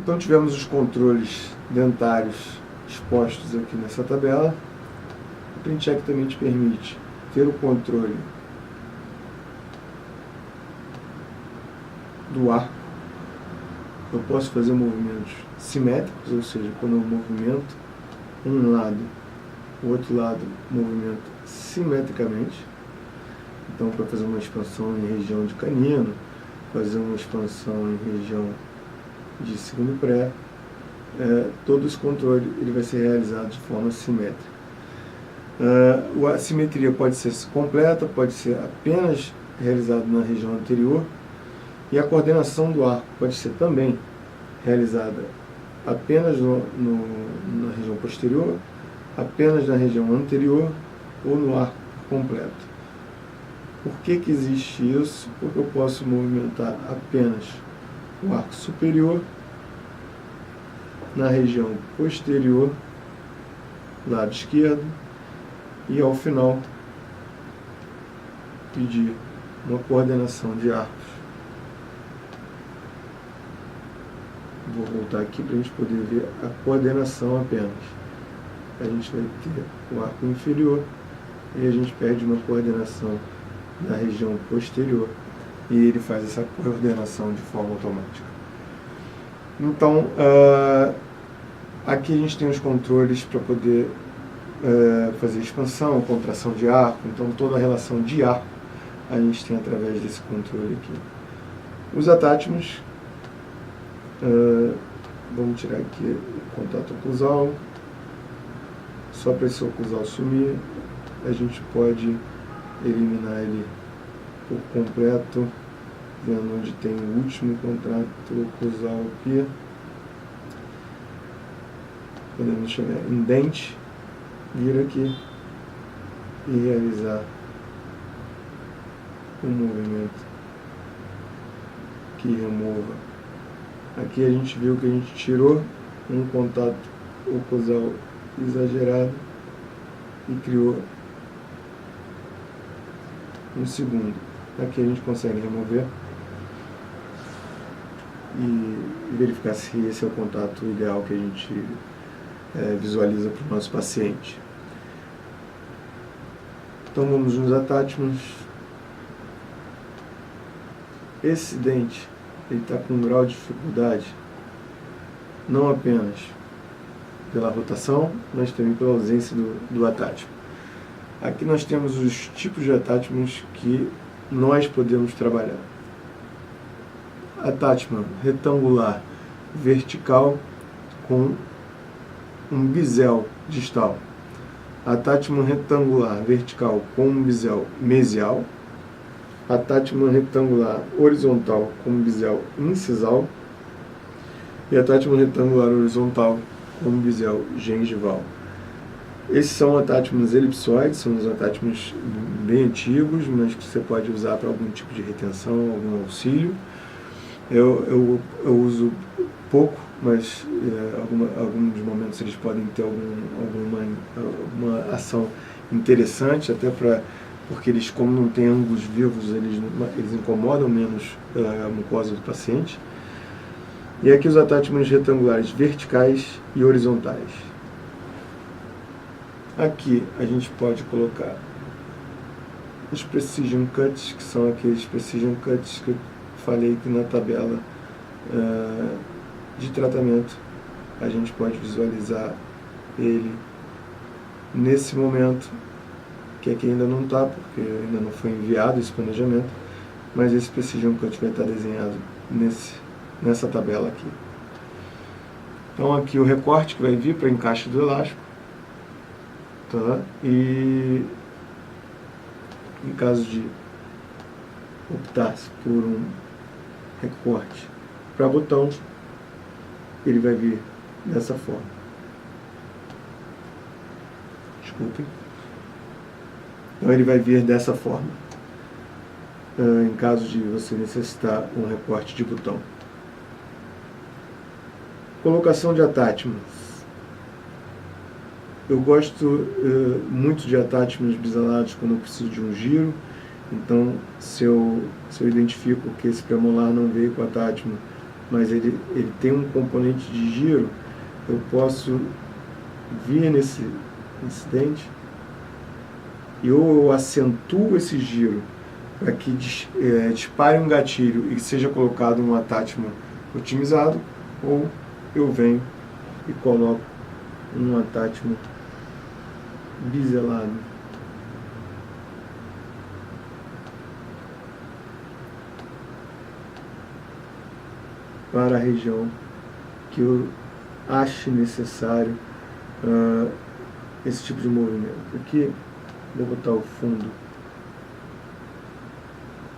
Então tivemos os controles dentários expostos aqui nessa tabela. O Print Check também te permite ter o controle do arco. Eu posso fazer movimentos simétricos, ou seja, quando eu movimento um lado, o outro lado movimento simetricamente. Então, para fazer uma expansão em região de canino, fazer uma expansão em região de segundo pré, todo esse controle ele vai ser realizado de forma simétrica. A simetria pode ser completa, pode ser apenas realizada na região anterior, e a coordenação do arco pode ser também realizada apenas na região posterior, apenas na região anterior ou no arco completo. Por que existe isso? Porque eu posso movimentar apenas o arco superior na região posterior, lado esquerdo, e ao final pedir uma coordenação de arcos. Vou voltar aqui para a gente poder ver a coordenação apenas. A gente vai ter o arco inferior e a gente pede uma coordenação na região posterior e ele faz essa coordenação de forma automática. Então, aqui a gente tem os controles para poder fazer expansão, contração de arco. Então, toda a relação de arco a gente tem através desse controle aqui. Os attachments, vamos tirar aqui o contato oclusal. Só para esse oclusal sumir, a gente pode eliminar ele por completo, vendo onde tem o último contato oclusal aqui. Podemos chegar em dente, vir aqui e realizar um movimento que remova. Aqui a gente viu que a gente tirou um contato oclusal exagerado e criou um segundo. Aqui a gente consegue remover e verificar se esse é o contato ideal que a gente visualiza para o nosso paciente. Então vamos nos attachments. Esse dente ele está com um grau de dificuldade não apenas pela rotação, mas também pela ausência do attachment. Aqui nós temos os tipos de attachments que nós podemos trabalhar. Attachment retangular vertical com um bisel distal. Attachment retangular vertical com um bisel mesial. Attachment retangular horizontal com um bisel incisal. E attachment retangular horizontal com um bisel gengival. Esses são attachments elipsoides, são os attachments bem antigos, mas que você pode usar para algum tipo de retenção, algum auxílio. Eu uso pouco, mas alguns momentos eles podem ter alguma ação interessante, até porque eles, como não têm ângulos vivos, eles incomodam menos a mucosa do paciente. E aqui os attachments retangulares verticais e horizontais. Aqui a gente pode colocar os precision cuts, que são aqueles precision cuts que eu falei que na tabela de tratamento a gente pode visualizar ele nesse momento, que aqui ainda não está, porque ainda não foi enviado esse planejamento, mas esse precision cut vai estar desenhado nessa tabela aqui. Então aqui o recorte que vai vir para encaixe do elástico, tá? E em caso de optar por um recorte para botão, ele vai vir dessa forma. Desculpem. Então ele vai vir dessa forma, em caso de você necessitar um recorte de botão. Colocação de attachments. Eu gosto muito de attachments biselados quando eu preciso de um giro. Então, se eu identifico que esse premolar não veio com attachment, mas ele tem um componente de giro, eu posso vir nesse dente e ou eu acentuo esse giro para que dispare um gatilho e seja colocado um attachment otimizado, ou eu venho e coloco um attachment biselado. Para a região que eu ache necessário esse tipo de movimento. Aqui vou botar o fundo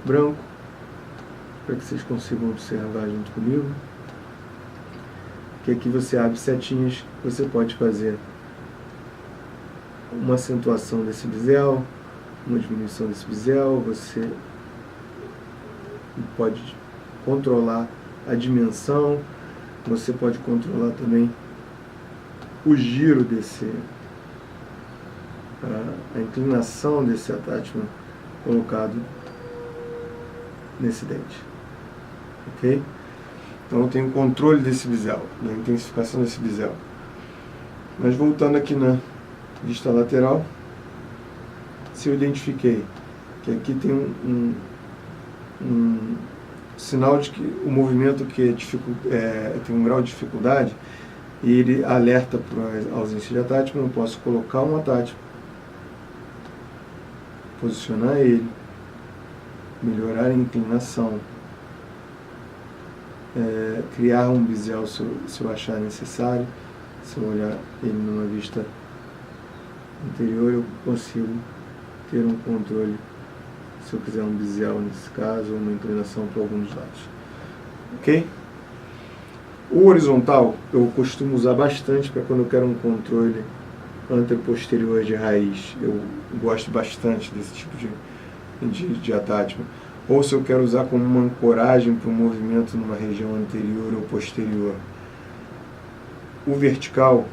branco para que vocês consigam observar junto comigo. Que aqui você abre setinhas, você pode fazer uma acentuação desse bisel, uma diminuição desse bisel, você pode controlar a dimensão, você pode controlar também o giro a inclinação desse attachment colocado nesse dente, ok? Então eu tenho controle desse bisel, da intensificação desse bisel. Mas voltando aqui na vista lateral, se eu identifiquei que aqui tem um sinal de que o movimento que tem um grau de dificuldade, e ele alerta para a ausência de attachment, eu posso colocar um attachment, posicionar ele, melhorar a inclinação, criar um bisel se eu achar necessário. Se eu olhar ele numa vista anterior, eu consigo ter um controle, se eu quiser um bisel nesse caso, ou uma inclinação para algum dos lados. Ok? O horizontal eu costumo usar bastante para quando eu quero um controle anteroposterior de raiz. Eu gosto bastante desse tipo de attachment. Ou se eu quero usar como uma ancoragem para um movimento numa região anterior ou posterior. O vertical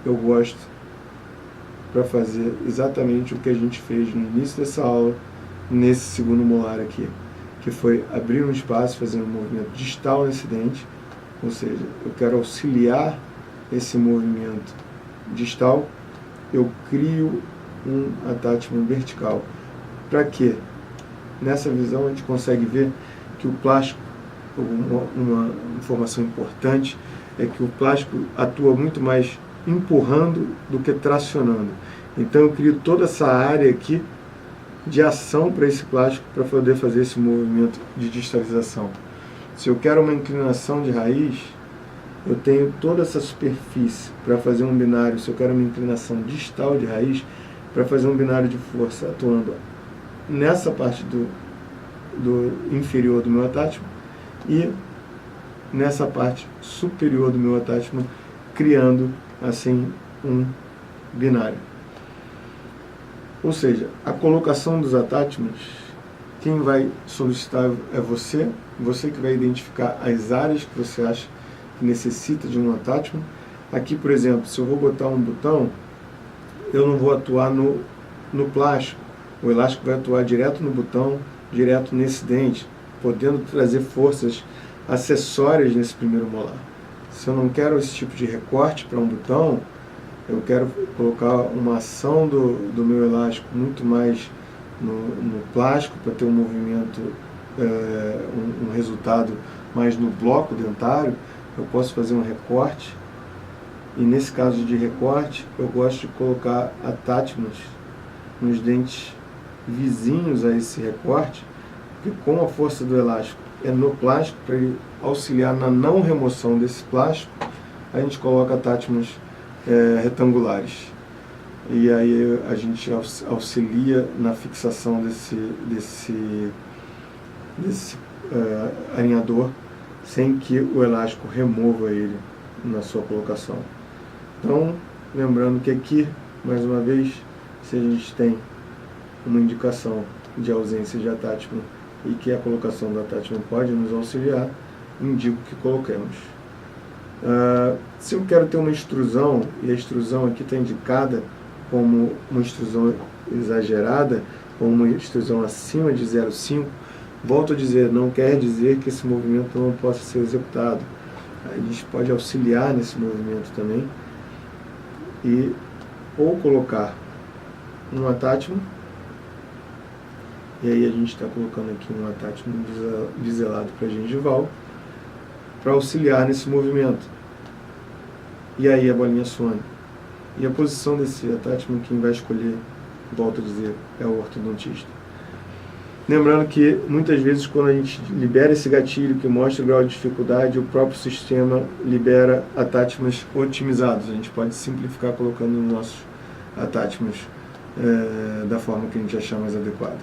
eu gosto para fazer exatamente o que a gente fez no início dessa aula, nesse segundo molar aqui, que foi abrir um espaço, fazer um movimento distal nesse dente, ou seja, eu quero auxiliar esse movimento distal, eu crio um attachment vertical. Para quê? Nessa visão a gente consegue ver que o plástico, uma informação importante, é que o plástico atua muito mais empurrando do que tracionando. Então eu crio toda essa área aqui de ação para esse plástico para poder fazer esse movimento de distalização. Se eu quero uma inclinação de raiz, eu tenho toda essa superfície para fazer um binário. Se eu quero uma inclinação distal de raiz, para fazer um binário de força atuando nessa parte do inferior do meu attachment e nessa parte superior do meu attachment, criando assim um binário. Ou seja, a colocação dos attachments, quem vai solicitar é você que vai identificar as áreas que você acha que necessita de um attachment. Aqui, por exemplo, se eu vou botar um botão, eu não vou atuar no plástico, o elástico vai atuar direto no botão, direto nesse dente, podendo trazer forças acessórias nesse primeiro molar. Se eu não quero esse tipo de recorte para um botão, eu quero colocar uma ação do meu elástico muito mais no plástico, para ter um movimento, um resultado mais no bloco dentário, eu posso fazer um recorte. E nesse caso de recorte, eu gosto de colocar attachments nos dentes vizinhos a esse recorte, porque com a força do elástico no plástico, para ele auxiliar na não remoção desse plástico, a gente coloca attachments retangulares. E aí a gente auxilia na fixação desse alinhador, sem que o elástico remova ele na sua colocação. Então, lembrando que aqui, mais uma vez, se a gente tem uma indicação de ausência de attachment e que a colocação do attachment pode nos auxiliar, indico que coloquemos. Se eu quero ter uma extrusão, e a extrusão aqui está indicada como uma extrusão exagerada, ou uma extrusão acima de 0,5, Volto a dizer, não quer dizer que esse movimento não possa ser executado. A gente pode auxiliar nesse movimento também e ou colocar um attachment, e aí a gente está colocando aqui um attachment biselado para gengival, para auxiliar nesse movimento. E aí a bolinha some. E a posição desse attachment, quem vai escolher, volto a dizer, é o ortodontista. Lembrando que muitas vezes quando a gente libera esse gatilho que mostra o grau de dificuldade, o próprio sistema libera attachments otimizados. A gente pode simplificar colocando os nossos attachments da forma que a gente achar mais adequada.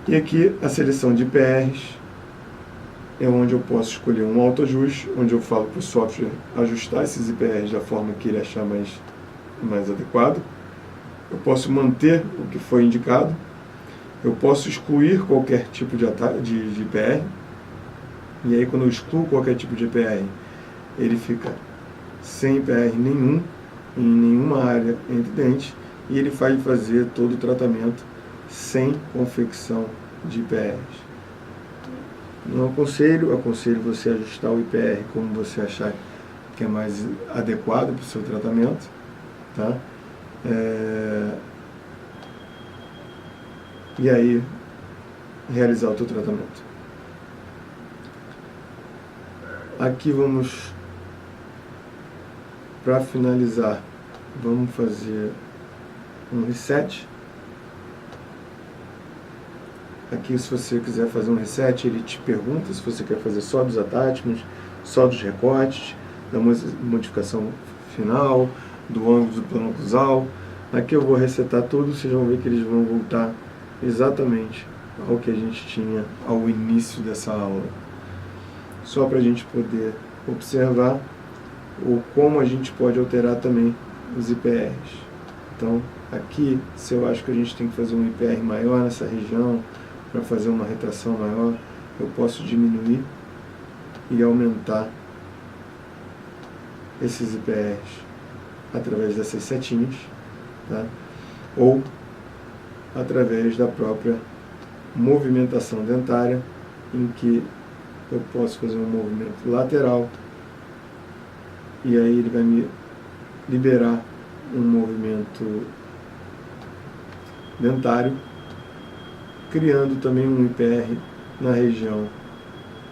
E aqui a seleção de IPRs é onde eu posso escolher um autoajuste, onde eu falo para o software ajustar esses IPRs da forma que ele achar mais adequado. Eu posso manter o que foi indicado. Eu posso excluir qualquer tipo de IPR. E aí quando eu excluo qualquer tipo de IPR, ele fica sem IPR nenhum, em nenhuma área entre dentes, e ele faz fazer todo o tratamento sem confecção de IPRs. Não aconselho você ajustar o IPR como você achar que é mais adequado para o seu tratamento, tá? E aí realizar o teu tratamento. Aqui vamos, para finalizar, vamos fazer um reset. Aqui, se você quiser fazer um reset, ele te pergunta se você quer fazer só dos attachments, só dos recortes, da modificação final, do ângulo do plano oclusal. Aqui eu vou resetar tudo, vocês vão ver que eles vão voltar exatamente ao que a gente tinha ao início dessa aula. Só para a gente poder observar ou como a gente pode alterar também os IPRs. Então, aqui, se eu acho que a gente tem que fazer um IPR maior nessa região, para fazer uma retração maior, eu posso diminuir e aumentar esses IPRs através dessas setinhas, tá? Ou através da própria movimentação dentária, em que eu posso fazer um movimento lateral e aí ele vai me liberar um movimento dentário, criando também um IPR na região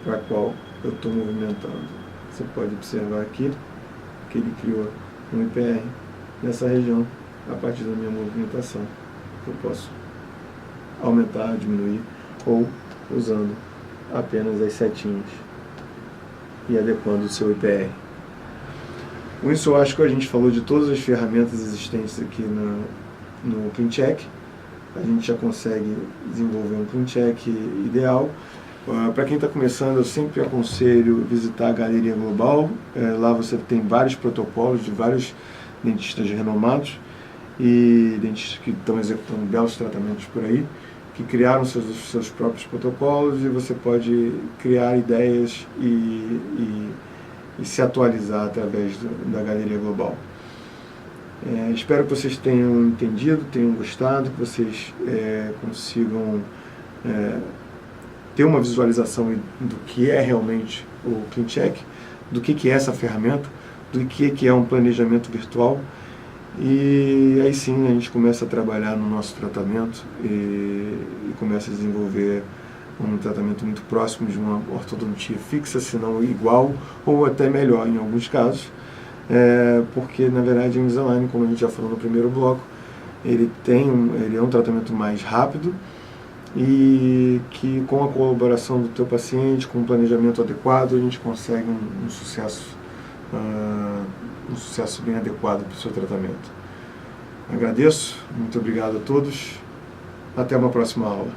para a qual eu estou movimentando. Você pode observar aqui que ele criou um IPR nessa região a partir da minha movimentação. Eu posso aumentar, diminuir ou usando apenas as setinhas e adequando o seu IPR. Com isso eu acho que a gente falou de todas as ferramentas existentes aqui no CleanCheck. A gente já consegue desenvolver um CleanCheck ideal. Para quem está começando, eu sempre aconselho visitar a Galeria Global. Lá você tem vários protocolos de vários dentistas renomados e dentistas que estão executando belos tratamentos por aí, que criaram seus próprios protocolos, e você pode criar ideias e se atualizar através da Galeria Global. Espero que vocês tenham entendido, tenham gostado, que vocês consigam ter uma visualização do que é realmente o CleanCheck, do que é essa ferramenta, do que é um planejamento virtual. E aí sim a gente começa a trabalhar no nosso tratamento e começa a desenvolver um tratamento muito próximo de uma ortodontia fixa, se não igual ou até melhor em alguns casos. Porque na verdade o Invisalign, como a gente já falou no primeiro bloco, ele é um tratamento mais rápido e que com a colaboração do teu paciente, com um planejamento adequado, a gente consegue um sucesso bem adequado para o seu tratamento. Agradeço, muito obrigado a todos, até uma próxima aula.